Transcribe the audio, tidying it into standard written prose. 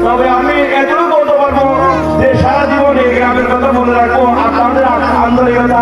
তবে আমি এতটুকু বলতে পারবো যে সারা জীবন এই গ্রামের কথা মনে রাখবো, আপনাদের আন্তরিকতা